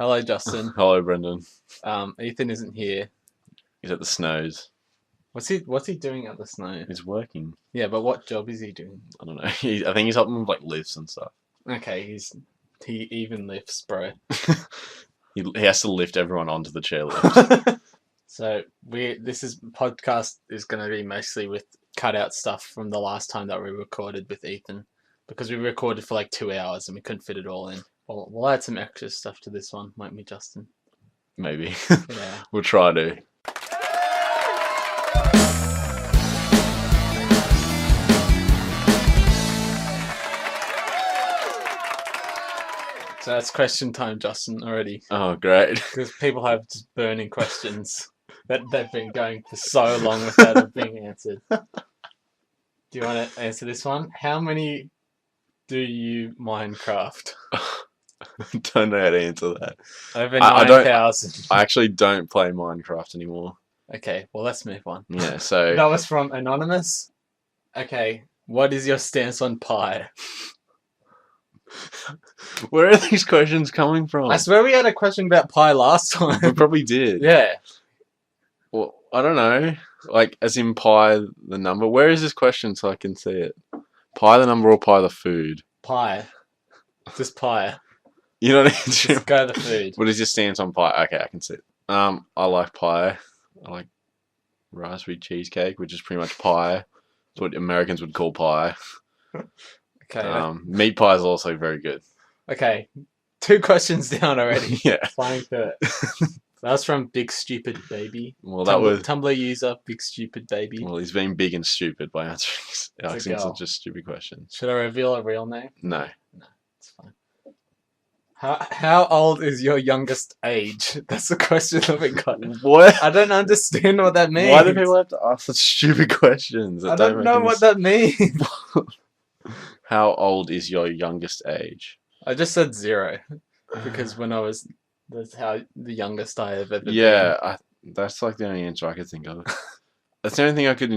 Hello, Justin. Hello, Brendan. Ethan isn't here. He's at the Snows. What's he doing at the snow? He's working. Yeah, but what job is he doing? I don't know. I think he's helping with like lifts and stuff. Okay, he even lifts, bro. He has to lift everyone onto the chairlift. So this podcast is going to be mostly with cut out stuff from the last time that we recorded with Ethan, because we recorded for like 2 hours and we couldn't fit it all in. We'll add some extra stuff to this one, won't we, Justin? Maybe. Yeah. We'll try to. So that's question time, Justin, already. Oh, great. Because people have just burning questions that they've been going for so long without it being answered. Do you want to answer this one? How many do you Minecraft? Don't know how to answer that. Over 9,000. I actually don't play Minecraft anymore. Okay, well, let's move on. Yeah, so... That was from Anonymous. Okay, what is your stance on pie? Where are these questions coming from? I swear we had a question about pie last time. We probably did. Yeah. Well, I don't know. Like, as in pie the number. Where is this question so I can see it? Pie the number or pie the food? Pie. Just pie. You know what I mean? Just go the food. What is your stance on pie? Okay, I can see it. I like pie. I like raspberry cheesecake, which is pretty much pie. It's what Americans would call pie. Okay. Meat pie is also very good. Okay. 2 questions down already. Yeah. Flying through it. That was from Big Stupid Baby. Well, that was Tumblr user Big Stupid Baby. Well, he's being big and stupid by asking girl. such a stupid question. Should I reveal a real name? No. No, it's fine. How old is your youngest age? That's the question that we got. What? I don't understand what that means. Why do people have to ask such stupid questions? I don't know what that means. How old is your youngest age? I just said 0 because that's how the youngest I have ever been. Yeah, that's like the only answer I could think of. That's the only thing I could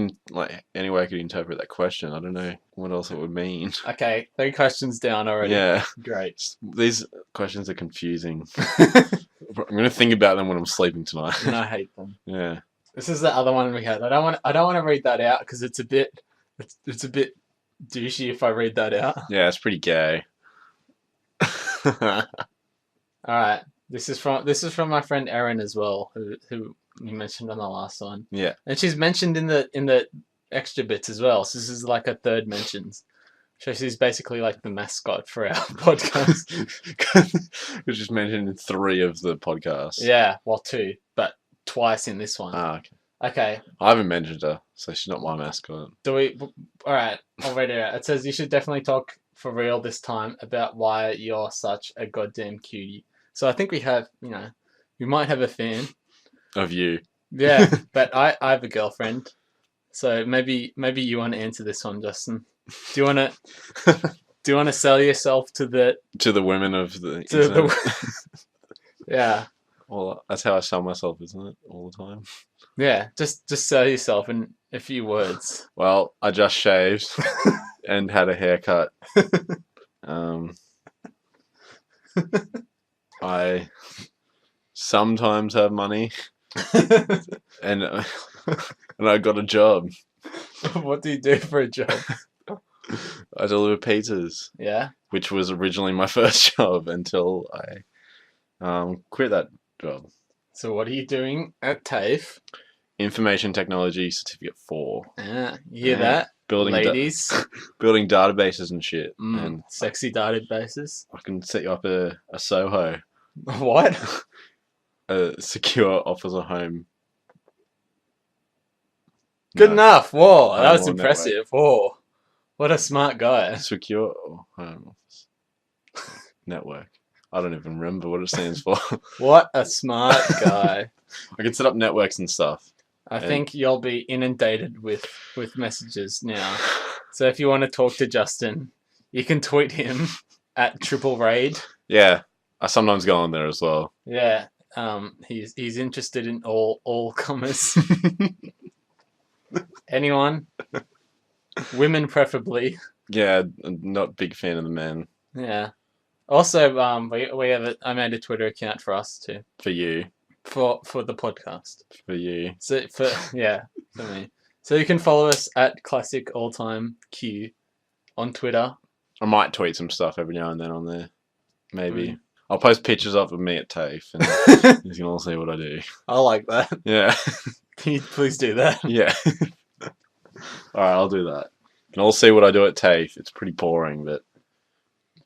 any way I could interpret that question. I don't know what else it would mean. Okay, 3 questions down already. Yeah. Great. These questions are confusing. I'm gonna think about them when I'm sleeping tonight. And I hate them. Yeah. This is the other one we had. I don't want to read that out because it's a bit douchey if I read that out. Yeah, it's pretty gay. All right. This is from my friend Erin as well, who you mentioned on the last one. Yeah. And she's mentioned in the extra bits as well. So this is like a third mentions. So she's basically like the mascot for our podcast. Which is mentioned in 3 of the podcasts. Yeah, well 2, but twice in this one. Ah, okay. Okay. I haven't mentioned her, so she's not my mascot. Alright, I'll read it out. It says you should definitely talk for real this time about why you're such a goddamn cutie. So I think we might have a fan. Of you. Yeah, but I have a girlfriend. So maybe you want to answer this one, Justin. Do you want to sell yourself to the women of the internet? Yeah. Well, that's how I sell myself, isn't it? All the time. Yeah, just sell yourself in a few words. Well, I just shaved and had a haircut. I sometimes have money, and I got a job. What do you do for a job? I deliver pizzas. Yeah. Which was originally my first job until I quit that job. So what are you doing at TAFE? Information Technology Certificate 4. Ah, you hear that? Building ladies. Building databases and shit. And sexy databases. I can set you up a SOHO. What? A secure offers a home. Good enough. Whoa, that was or impressive. Whoa, what a smart guy. Secure home office network. I don't even remember what it stands for. What a smart guy. I can set up networks and stuff. I think you'll be inundated with messages now. So if you want to talk to Justin, you can tweet him at Triple Raid. Yeah, I sometimes go on there as well. Yeah, he's interested in all comers. Anyone, women preferably. Yeah, I'm not a big fan of the men. Yeah, Also, I made a Twitter account for us too For you. for the podcast. For you. So for me. So you can follow us at Classic All Time Q on Twitter. I might tweet some stuff every now and then on there. Maybe. Mm. I'll post pictures of me at TAFE and you can all see what I do. I like that. Yeah. Can you please do that? Yeah. Alright, I'll do that. You can all see what I do at TAFE. It's pretty boring, but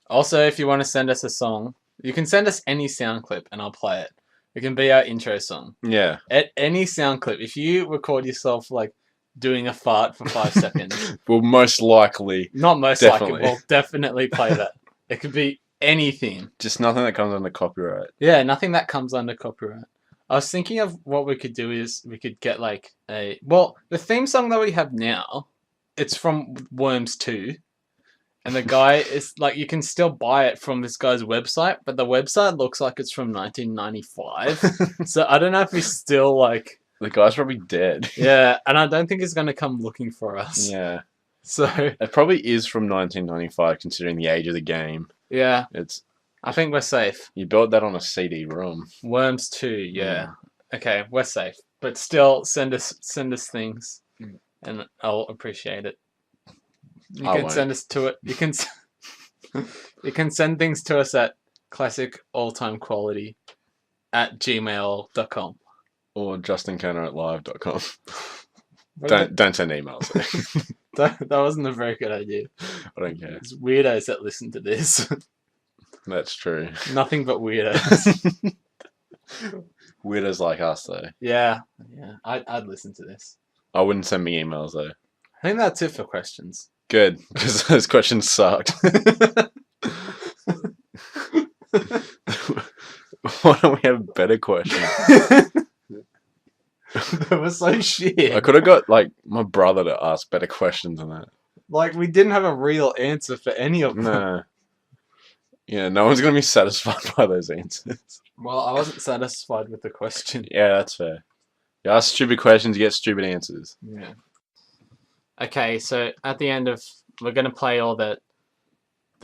Also, if you want to send us a song, you can send us any sound clip and I'll play it. It can be our intro song. yeah. At any sound clip. If you record yourself like doing a fart for 5 seconds, We'll most likely not most Definitely. likely, we'll definitely play that. It could be anything. just nothing that comes under copyright. Yeah, nothing that comes under copyright. I was thinking of what we could do is we could get like the theme song that we have now, it's from Worms 2. And the guy is like, you can still buy it from this guy's website, but the website looks like it's from 1995. So I don't know if he's still like, The guy's probably dead. yeah, and I don't think he's going to come looking for us. Yeah. So, It probably is from 1995 considering the age of the game. yeah, It's I think we're safe. You built that on a CD-ROM. Worms 2, yeah. Okay, we're safe. But still, send us things, and I'll appreciate it. You I can won't. send us to it. You can you can send things to us at classicalltimequality@gmail.com. Or justinkenner@live.com. What Don't send emails. that wasn't a very good idea. I don't care. It's weirdos that listen to this. That's true. Nothing but weirdos. Weirdos like us, though. Yeah. I'd listen to this. I wouldn't send me emails, though. I think that's it for questions. Good, because those questions sucked. Why don't we have better questions? That was so shit. I could have got, like, my brother to ask better questions than that. Like, we didn't have a real answer for any of them. No. Yeah, no one's going to be satisfied by those answers. Well, I wasn't satisfied with the question. Yeah, that's fair. You ask stupid questions, you get stupid answers. Yeah. Okay, so at the end of... We're going to play all the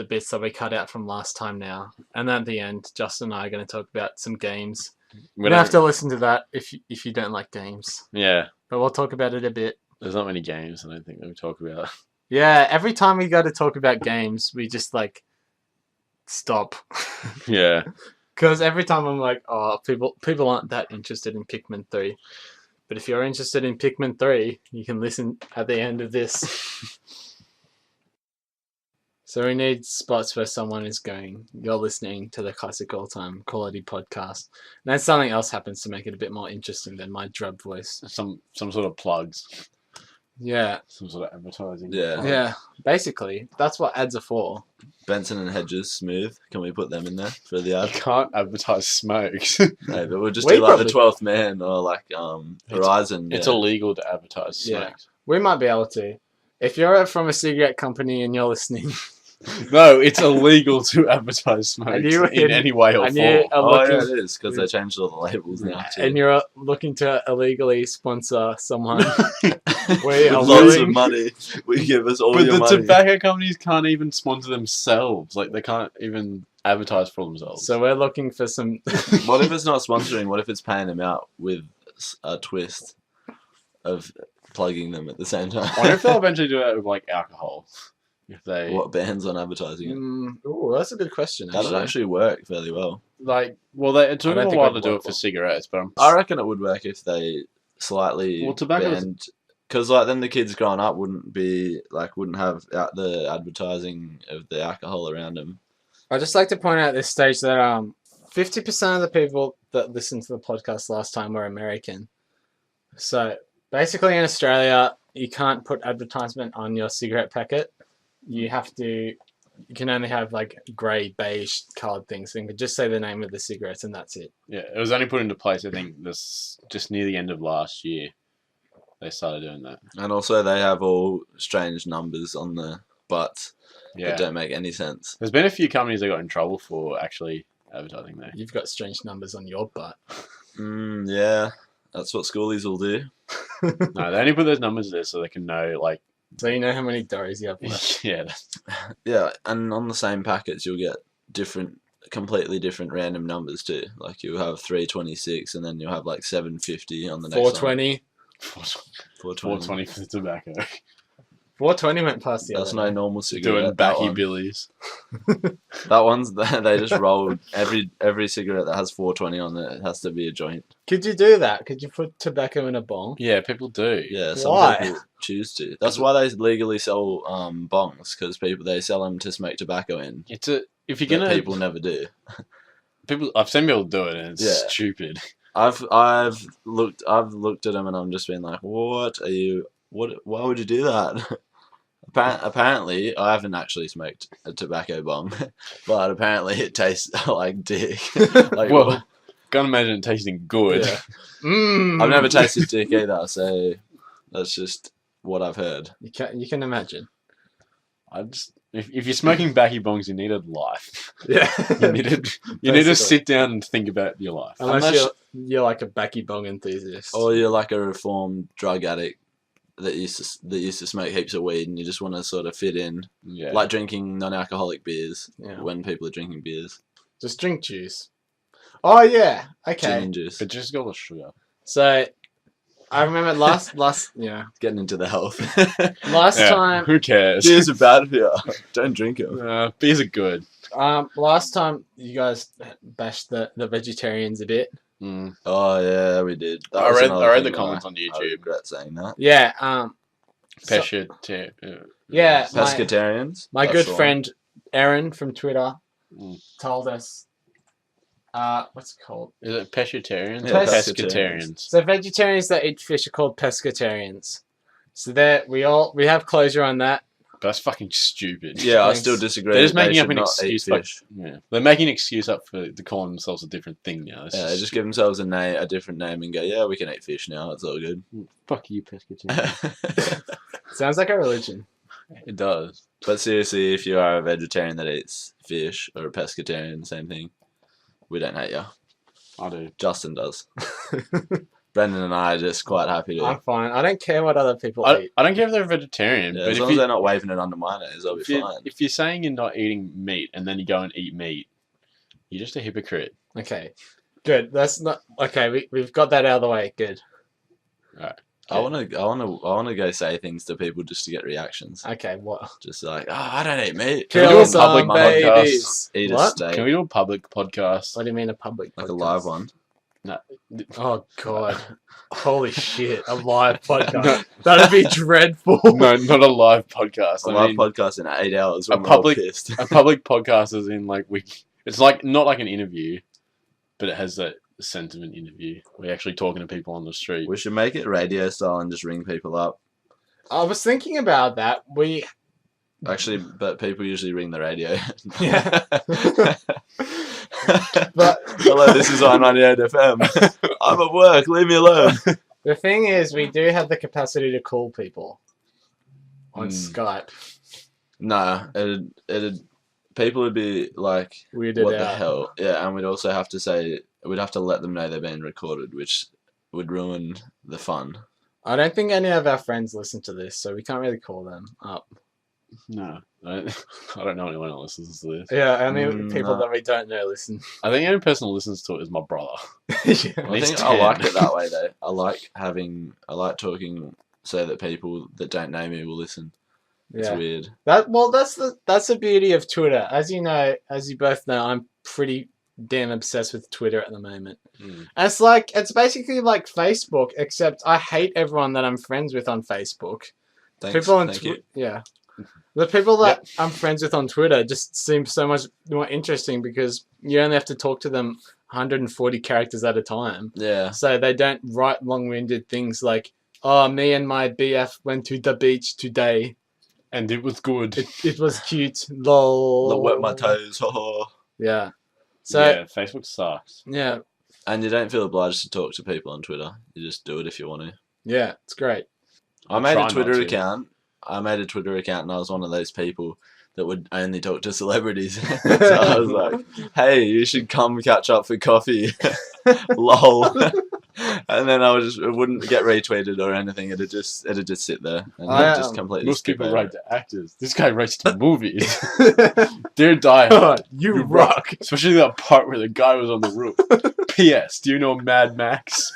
bits that we cut out from last time now. And at the end, Justin and I are going to talk about some games. You don't have to listen to that if you don't like games. Yeah, But we'll talk about it a bit. there's not many games I don't think that we talk about. Yeah, every time we go to talk about games, we just, like, stop. Yeah. Because every time I'm like, oh, people aren't that interested in Pikmin 3. But if you're interested in Pikmin 3, you can listen at the end of this. So we need spots where someone is going, you're listening to the Classic All Time Quality podcast. And then something else happens to make it a bit more interesting than my drub voice. Some sort of plugs. Yeah. Some sort of advertising. Yeah. Yeah. Basically, that's what ads are for. Benson and Hedges, Smooth. Can we put them in there for the You ad? can't advertise smokes. No, but we'll just We do like the probably- 12th Man or like Horizon. It's yeah. illegal to advertise Yeah. smokes. We might be able to. If you're from a cigarette company and you're listening, No, it's illegal to advertise smokes And you- in any way or and you form. are Oh, yeah, looking, it is because they changed all the labels now. Too. and you're looking to illegally sponsor someone, we With are lots willing. of money. We give us all But your the money. tobacco companies can't even sponsor themselves. Like, they can't even advertise for themselves. So we're looking for some. What if it's not sponsoring? What if it's paying them out with a twist of plugging them at the same I wonder if time? they'll eventually do that with, like, alcohol. If they... What bans on advertising it? Oh, that's a good question. That would actually work fairly well. Like, Well, it took I don't them a think while it'd to do work it for well. cigarettes, but I reckon it would work if they slightly Well, tobacco is- banned, because like then the kids growing up wouldn't have the advertising of the alcohol around them. I'd just like to point out at this stage that 50% of the people that listened to the podcast last time were American. So basically, in Australia, you can't put advertisement on your cigarette packet. You can only have like grey, beige coloured things. So you can just say the name of the cigarettes and that's it. yeah, it was only put into place, I think, this just near the end of last year. They started doing that. And also they have all strange numbers on the butts Yeah. that don't make any sense. There's been a few companies that got in trouble for actually advertising there. You've got strange numbers on your butt. Yeah, that's what schoolies will do. No, they only put those numbers there so they can know, like, So you know how many doors you have left. yeah, Yeah, and on the same packets you'll get completely different random numbers too. Like you have 326, and then you'll have like 750 on the next 420. 420 for the tobacco. 420 went past the That's other no day. normal cigarette. Doing that backy one. billies. That one's they just rolled every cigarette that has 420 on it. It has to be a joint. Could you do that? Could you put tobacco in a bong? Yeah, people do. Yeah, some Why? people choose to. That's why they legally sell bongs, because they sell them to smoke tobacco in. If you're But gonna people never do. I've seen people do it and it's Yeah. stupid. I've looked at them and I'm just been like, what are you? Why would you do that? Apparently, I haven't actually smoked a tobacco bong, but apparently it tastes like dick. Like, Well, can't imagine it tasting good. Yeah. I've never tasted dick either, so that's just what I've heard. You can imagine. If you're smoking backy bongs, you need a life. Yeah. You need to Basically. sit down and think about your life. Unless you're like a backy bong enthusiast. Or you're like a reformed drug addict that used to smoke heaps of weed, and you just want to sort of fit in, Yeah. like drinking non-alcoholic beers Yeah. when people are drinking beers. Just drink juice. Oh yeah. Gin Okay. and juice. But just got the sugar. So I remember last Getting into the health. last Yeah, time who cares? Beers are bad for you. Don't drink them. Beers are good. last time you guys bashed the vegetarians a bit. Mm. Oh yeah, we did. That I was read another the thing comments on I YouTube. regret saying that. Yeah. So- yeah. Pescatarians. My That's good the one. friend Aaron from Twitter Mm. told us. What's it called? Is it pescatarians? Yeah, or pescatarians. pescatarians. So vegetarians that eat fish are called pescatarians. So there we have closure on that. That's fucking stupid. Yeah, I Thanks. still disagree. They're just that they making up should an not excuse. eat Like, fish. yeah. They're making an excuse up to call themselves a different thing now. It's Yeah, they just give themselves a different name and go, yeah, we can eat fish now. It's all good. fuck you, pescatarian. Sounds like a religion. It does. But seriously, if you are a vegetarian that eats fish or a pescatarian, same thing. We don't hate you. I do. Justin does. Brendan and I are just quite happy to. I'm fine. I don't care what other people I eat. don't care if they're a vegetarian, Yeah, but as if long as they're not waving it under my nose, I'll be fine. if you're saying you're not eating meat and then you go and eat meat, you're just a hypocrite. Okay. Good. That's not okay. We've got that out of the way. Good. I want to go say things to people just to get reactions. Okay. What? Just like, oh, I don't eat meat. Can we do Kill a public some podcast? babies. Eat a What? steak. Can we do a public podcast? What do you mean a public? Like a podcast? live one. Oh God! Holy shit! A live podcast. That'd be dreadful. No, not a live podcast. A I live mean, podcast in 8 hours a when we're all public- pissed. a public podcast is in like it's like not like an interview, but it has that sense of an interview. We're actually talking to people on the street. We should make it radio style and just ring people up. I was thinking about that. Actually, but people usually ring the radio. Yeah. But hello, this is I98 FM. I'm at work. Leave me alone. the thing is, we do have the capacity to call people on Skype. No, it'd people would be like, Weirded what the out. hell? Yeah, and we'd also have to say we'd have to let them know they're being recorded, which would ruin the fun. I don't think any of our friends listen to this, so we can't really call them up. No, I don't know anyone else listens to this. Yeah, only people no. that we don't know listen. I think the only person who listens to it is my brother. I He's think I 10. like it that way though. I like talking so that people that don't know me will listen. It's Yeah. weird. That's the beauty of Twitter. As you know, as you both know, I'm pretty damn obsessed with Twitter at the moment. Mm. And it's basically like Facebook, except I hate everyone that I'm friends with on Facebook. Thanks. People on Thank you. yeah. The people that I'm friends with on Twitter just seem so much more interesting because you only have to talk to them 140 characters at a time. Yeah. So they don't write long-winded things like, "Oh, me and my BF went to the beach today. And it was good. It was cute. Lol." Look, wet my toes. Haha. Yeah. So yeah, Facebook sucks. yeah, And you don't feel obliged to talk to people on Twitter. You just do it if you want to. yeah, it's great. I made try a not Twitter to. account. And I was one of those people that would only talk to celebrities. So I was like, hey, you should come catch up for coffee. Lol. And then it wouldn't get retweeted or anything. It'd just sit there and just completely Most skip people over write it. to actors. This guy writes to movies. Dear Die Hard, you rock. especially that part where the guy was on the roof. P.S. Do you know Mad Max?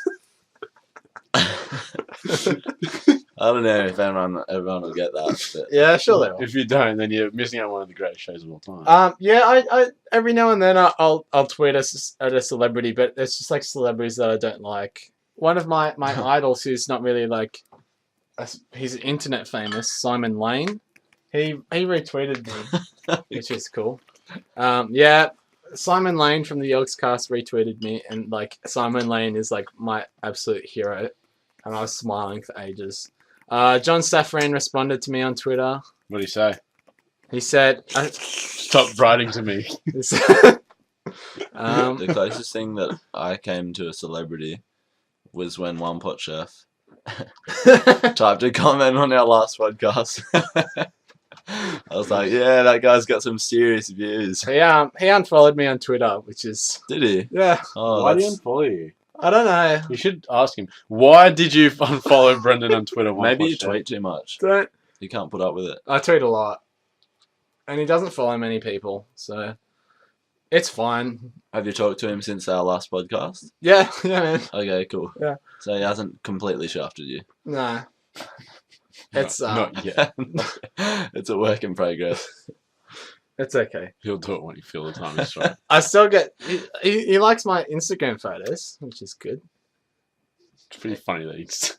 I don't know if everyone will get that. But Yeah, sure they will. If you don't, then you're missing out on one of the greatest shows of all time. Yeah, I every now and then I'll tweet at a celebrity, but it's just like celebrities that I don't like. One of my idols who's not really like, he's internet famous, Simon Lane. He retweeted me, which is cool. Yeah, Simon Lane from the Yogscast retweeted me, and like Simon Lane is like my absolute hero, and I was smiling for ages. John Safran responded to me on Twitter. What do you say? He said, Stop writing to me. the closest thing that I came to a celebrity was when One Pot Chef typed a comment on our last podcast. I was like, yeah, that guy's got some serious views. he unfollowed me on Twitter, which is Did he? yeah. Oh, Why do you unfollow you? I don't know. You should ask him. Why did you unfollow Brendan on Twitter? maybe you tweet too much. Don't You can't put up with it. I tweet a lot, and he doesn't follow many people, so it's fine. Have you talked to him since our last podcast? Yeah, man. Okay, cool. Yeah. So he hasn't completely shafted you. Nah, it's Not yet. It's a work in progress. it's okay. He'll do it when he feels the time is right. I still get he likes my Instagram photos, which is good. It's pretty funny that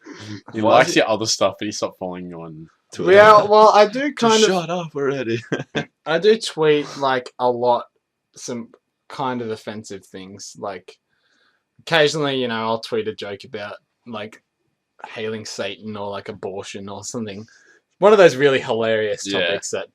he Why likes is your other stuff, but he stopped following you on Twitter. Yeah, well, I do kind Just of. shut up already. I do tweet like a lot, some kind of offensive things. Like occasionally, I'll tweet a joke about like hailing Satan or like abortion or something. One of those really hilarious Yeah. topics that.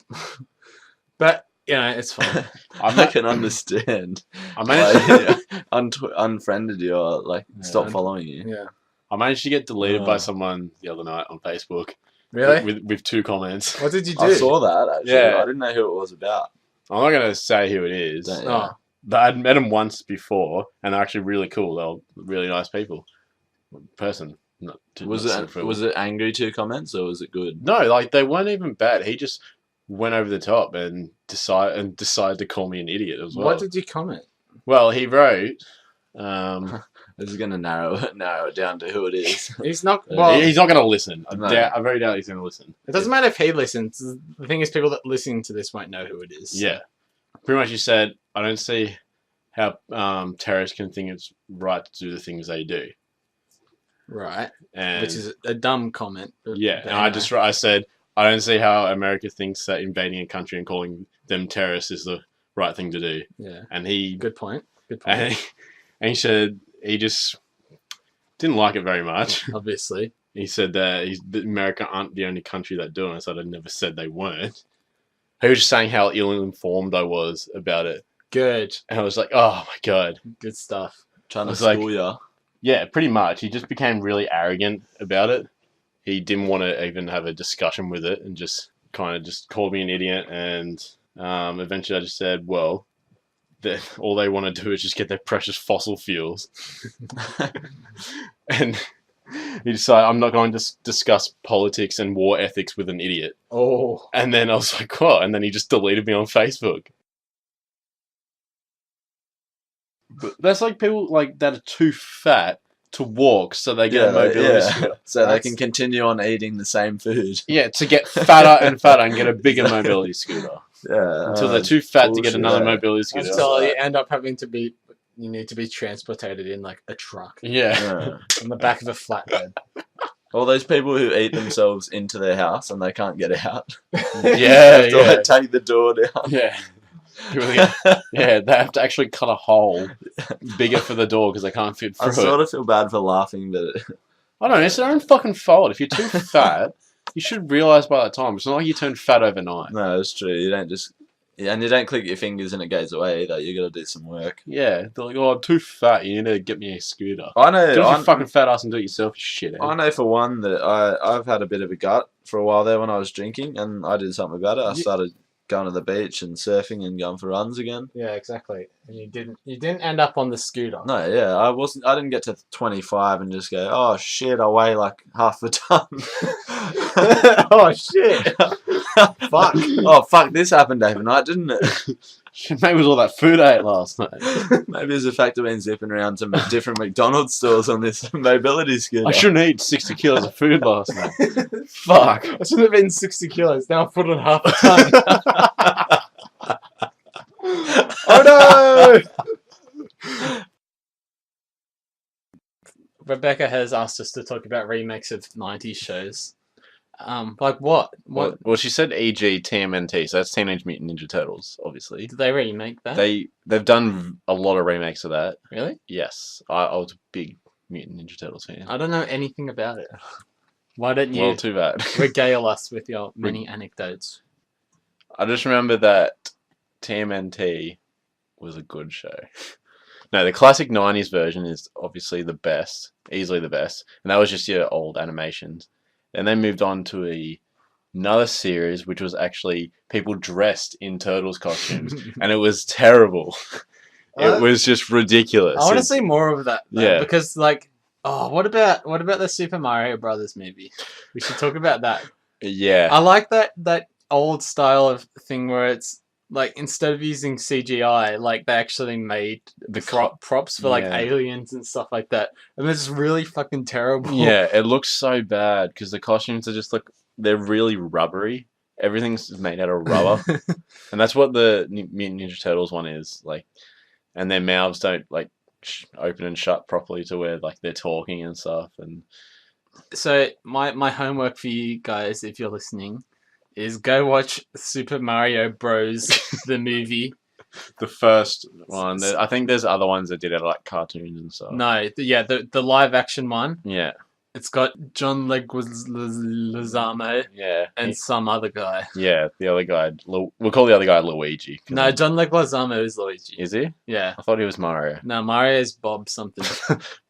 But it's fine. I can understand. I managed, Unfriended you or like stopped following you. Yeah. I managed to get deleted by Oh. someone the other night on Facebook. Really? With 2 comments. What did you do? I saw that actually. Yeah. I didn't know who it was about. I'm not going to say who it is. Don't- Oh, But I'd met them once before, and they're actually really cool. They're really nice people. Person. Was it angry 2 comments or was it good? No, like they weren't even bad. He just went over the top and decided to call me an idiot as well. what did you comment? Well, he wrote. This is gonna narrow it down to who it is. He's not. Well, He's not going to listen. No. I very doubt he's going to listen. it doesn't matter if he listens. The thing is, people that listen to this won't know who it is. Yeah. Pretty much he said, I don't see how terrorists can think it's right to do the things they do. Right. And Which is a dumb comment. but- yeah, but and anyway. I said, I don't see how America thinks that invading a country and calling them terrorists is the right thing to do. Yeah. And he Good point. Good point. and he said he just didn't like it very much. Obviously. He said that America aren't the only country that do it. I said I never said they weren't. He was just saying how ill-informed I was about it. Good. And I was like, oh my God. Good stuff. Trying to It's like- school ya. Yeah, pretty much. He just became really arrogant about it. He didn't want to even have a discussion with it and just kind of just called me an idiot. And eventually I just said, well, all they want to do is just get their precious fossil fuels. And he decided, I'm not going to discuss politics and war ethics with an idiot. Oh. And then I was like, what? And then he just deleted me on Facebook. But that's like people like that are too fat to walk, so they get a mobility scooter. So they That's- can continue on eating the same food. Yeah, to get fatter and fatter and get a bigger mobility scooter. Yeah. Until they're too fat to get bullshit. another mobility scooter. Until you end up having to be, you need to be transported in like a truck Yeah. Yeah. on the back of a flatbed. All those people who eat themselves into their house and they can't get out. Yeah, They have to, yeah. like, take the door down. Yeah. Yeah, they have to actually cut a hole bigger for the door because they can't fit I through sort it. of feel bad for laughing, but I don't know, it's their own fucking fault. If you're too fat, you should realise by that time. It's not like you turn fat overnight. no, it's true. You don't just, and you don't click your fingers and it goes away either. You got to do some work. Yeah, they're like, oh, I'm too fat. You need to get me a scooter. I know. Get off I, your fucking fat ass and do it yourself, you shit. I know for one that I've had a bit of a gut for a while there when I was drinking, and I did something about it. I started going to the beach and surfing and going for runs again. Yeah, exactly. And you didn't end up on the scooter. No, yeah, I didn't get to 25 and just go, oh shit, I weigh like half a ton. Oh shit! Fuck. Oh fuck, this happened overnight, didn't it? Maybe it was all that food I ate last night. Maybe it's the fact I've been zipping around to different McDonald's stores on this mobility scooter. I shouldn't eat 60 kilos of food last night. Fuck. I should have been 60 kilos. Now I've put on half a ton. Oh no! Rebecca has asked us to talk about remakes of 90s shows. Like what? What Well, she said EG TMNT, so that's Teenage Mutant Ninja Turtles, obviously. did they remake that? They've done a lot of remakes of that. Really? Yes, I was a big Mutant Ninja Turtles fan. I don't know anything about it. Why don't you Well, too bad. regale us with your many anecdotes? I just remember that TMNT was a good show. No, the classic 90s version is obviously the best, easily the best, and that was just your old animations. And they moved on to another series, which was actually people dressed in Turtles costumes, and it was terrible. It was just ridiculous. I want to see more of that. Though, Yeah. Because like, oh, what about the Super Mario Brothers movie? We should talk about that. Yeah. I like that old style of thing where it's like instead of using CGI, like they actually made the props for like Yeah. aliens and stuff like that, and it's really fucking terrible. Yeah, it looks so bad because the costumes are just like they're really rubbery. Everything's made out of rubber, and that's what the Mutant Ninja Turtles one is like. And their mouths don't like open and shut properly to where like they're talking and stuff. And So my homework for you guys, if you're listening, is go watch Super Mario Bros. The movie. the first one, I think there's other ones that did it like cartoons and stuff. No, the live action one. Yeah, It's got John Leguizamo yeah, and some other guy. yeah. The other guy, we'll call the other guy Luigi. 'Cause No, John Leguizamo is Luigi. is he? Yeah. I thought he was Mario. No, Mario is Bob something.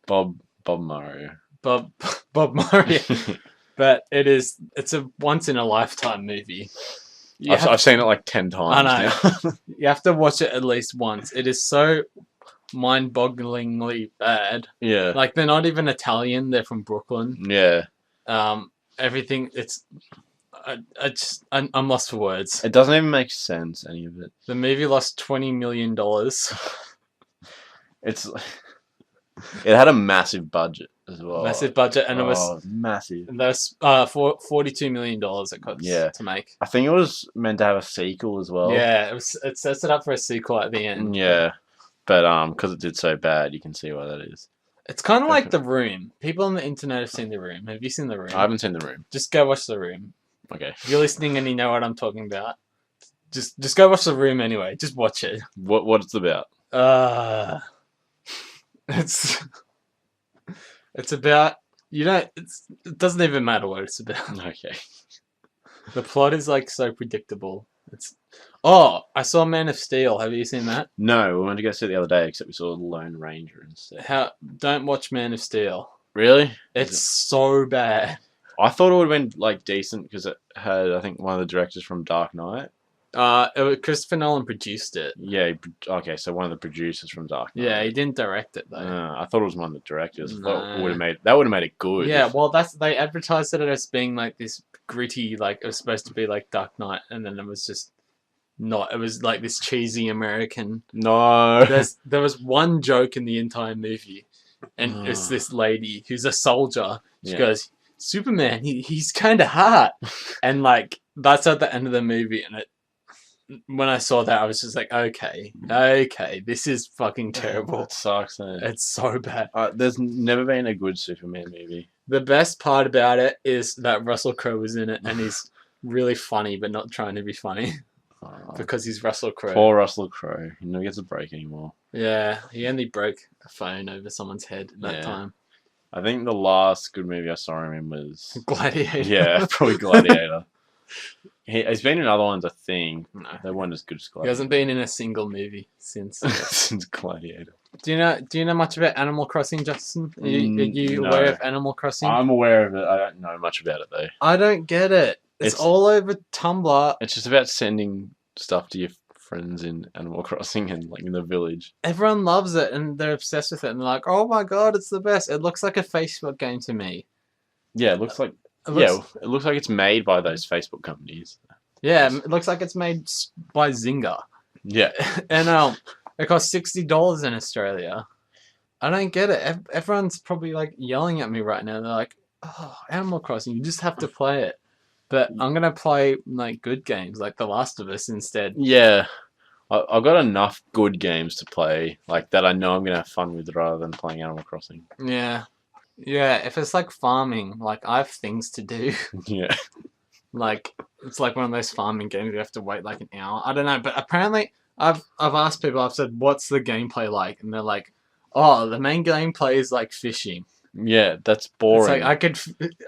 Bob Mario. Bob Mario. But it's a once in a lifetime movie. I've seen it like 10 times. I know. Now. You have to watch it at least once. It is so mind-bogglingly bad. Yeah. Like they're not even Italian; they're from Brooklyn. Yeah. Everything. I'm lost for words. It doesn't even make sense, any of it. The movie lost $20 million. It had a massive budget as well. Massive budget, and it was massive. and that's $42 million it cost to make. I think it was meant to have a sequel as well. Yeah, it sets it up for a sequel at the end. Yeah. But because it did so bad, you can see why that is. It's kind of like The Room. People on the internet have seen The Room. Have you seen The Room? I haven't seen The Room. Just go watch The Room. Okay. If you're listening and you know what I'm talking about, just go watch The Room anyway. Just watch it. What it's about? It's about it doesn't even matter what it's about. Okay. The plot is like so predictable. I saw Man of Steel. Have you seen that? No, we went to go see it the other day, except we saw Lone Ranger instead. Don't watch Man of Steel. Really? It's so bad. I thought it would have been like decent because it had, I think, one of the directors from Dark Knight. Christopher Nolan produced it. Yeah. Okay, so one of the producers from Dark Knight. Yeah, he didn't direct it though. I thought it was one of the directors. I thought No. that would have made it good. Yeah, well, they advertised it as being like this gritty, like it was supposed to be like Dark Knight, and then it was just not. It was like this cheesy American. No. There was one joke in the entire movie, and it's this lady who's a soldier. She goes, "Superman, he's kind of hot," and like that's at the end of the movie, and when I saw that, I was just like, okay, this is fucking terrible. It sucks, man. It's so bad. There's never been a good Superman movie. The best part about it is that Russell Crowe was in it, and he's really funny, but not trying to be funny because he's Russell Crowe. Poor Russell Crowe. He never gets a break anymore. Yeah, he only broke a phone over someone's head that time. I think the last good movie I saw him in was Gladiator. Yeah, probably Gladiator. He's been in other ones, I think. No. They weren't as good as He Gladiator. hasn't been in a single movie since. Since Gladiator. Do you know much about Animal Crossing, Justin? Are you No. aware of Animal Crossing? I'm aware of it. I don't know much about it though. I don't get it. It's all over Tumblr. It's just about sending stuff to your friends in Animal Crossing and like in the village. Everyone loves it and they're obsessed with it and they're like, oh my god, it's the best. It looks like a Facebook game to me. Yeah, it looks like it looks like it's made by those Facebook companies. Yeah, it looks like it's made by Zynga. Yeah. And it costs $60 in Australia. I don't get it. Everyone's probably like yelling at me right now. They're like, oh, Animal Crossing, you just have to play it. But I'm going to play like good games like The Last of Us instead. Yeah. I've got enough good games to play like that I know I'm going to have fun with rather than playing Animal Crossing. Yeah. Yeah, if it's like farming, like I have things to do. Yeah. Like it's like one of those farming games you have to wait like an hour. I don't know, but apparently I've asked people, I've said, what's the gameplay like? And they're like, oh, the main gameplay is like fishing. Yeah, that's boring. It's like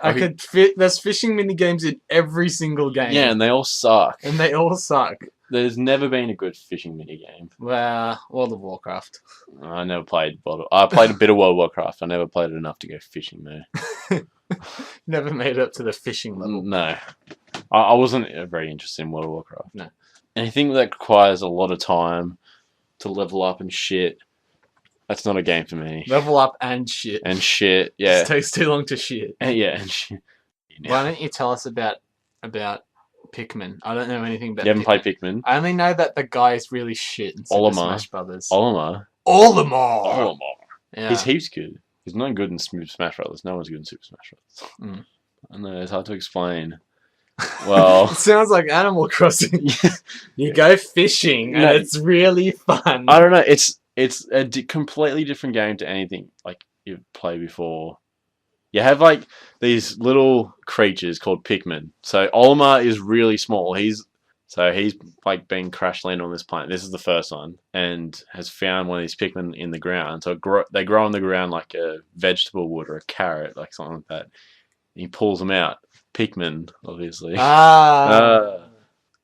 I could fit. There's fishing mini games in every single game. Yeah, and they all suck. And they all suck. There's never been a good fishing mini game. Well, World of Warcraft. I never played. I played a bit of World of Warcraft. I never played it enough to go fishing though. Never made it up to the fishing level. No, I wasn't very interested in World of Warcraft. No. Anything that requires a lot of time to level up and shit. That's not a game for me. Level up and shit. And shit, yeah. It takes too long to shit. Yeah, and shit. Why don't you tell us about Pikmin? I don't know anything about. You haven't played Pikmin? I only know that the guy is really shit in Super Smash Brothers. Olimar. Yeah. He's heaps good. He's not good in Super Smash Brothers. No one's good in Super Smash Brothers. Mm. I know, it's hard to explain. Well, it sounds like Animal Crossing. You go fishing and No. it's really fun. I don't know. It's a completely different game to anything like you've played before. You have like these little creatures called Pikmin. So Olimar is really small. He's like been crash landed on this planet. This is the first one, and has found one of these Pikmin in the ground. So they grow on the ground like a vegetable would or a carrot, like something like that. And he pulls them out. Pikmin, obviously.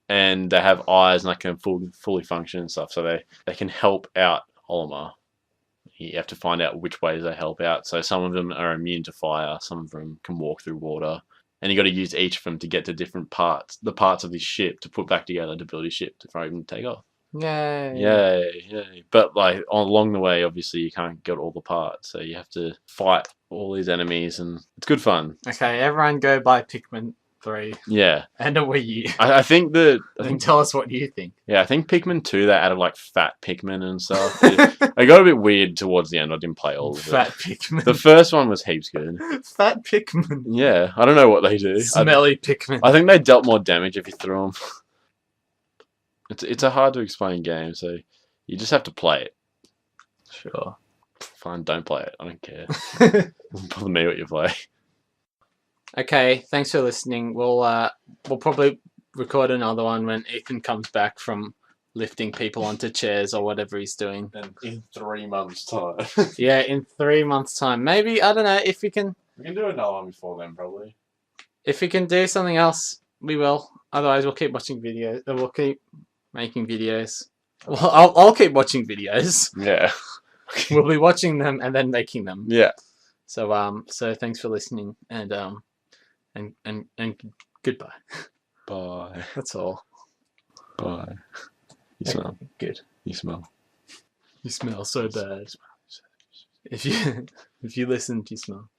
And they have eyes and they can fully function and stuff. So they can help out Olimar. You have to find out which ways they help out. So some of them are immune to fire. Some of them can walk through water. And you got to use each of them to get to different parts, the parts of his ship to put back together to build his ship for him to take off. Yay. Yay. But like along the way, obviously you can't get all the parts. So you have to fight all these enemies and it's good fun. Okay, everyone go buy Pikmin 3. Yeah. And a Wii U. I think And tell us what you think. Yeah, I think Pikmin 2, they added like fat Pikmin and stuff. It got a bit weird towards the end. I didn't play all of it. Fat Pikmin. The first one was heaps good. Fat Pikmin. Yeah, I don't know what they do. Smelly Pikmin. I think they dealt more damage if you threw them. It's a hard to explain game, so you just have to play it. Sure. Fine, don't play it. I don't care. Doesn't bother me what you play. Okay, thanks for listening. We'll probably record another one when Ethan comes back from lifting people onto chairs or whatever he's doing. And in 3 months' time. Yeah, in 3 months' time. Maybe, I don't know, if we can do another one before then, probably. If we can do something else, we will. Otherwise, we'll keep watching videos. We'll keep making videos. Well, I'll keep watching videos. Yeah. We'll be watching them and then making them. Yeah. So thanks for listening and goodbye. Bye. That's all. Bye. You smell. Good. You smell. You smell so bad. If you listened, you smell.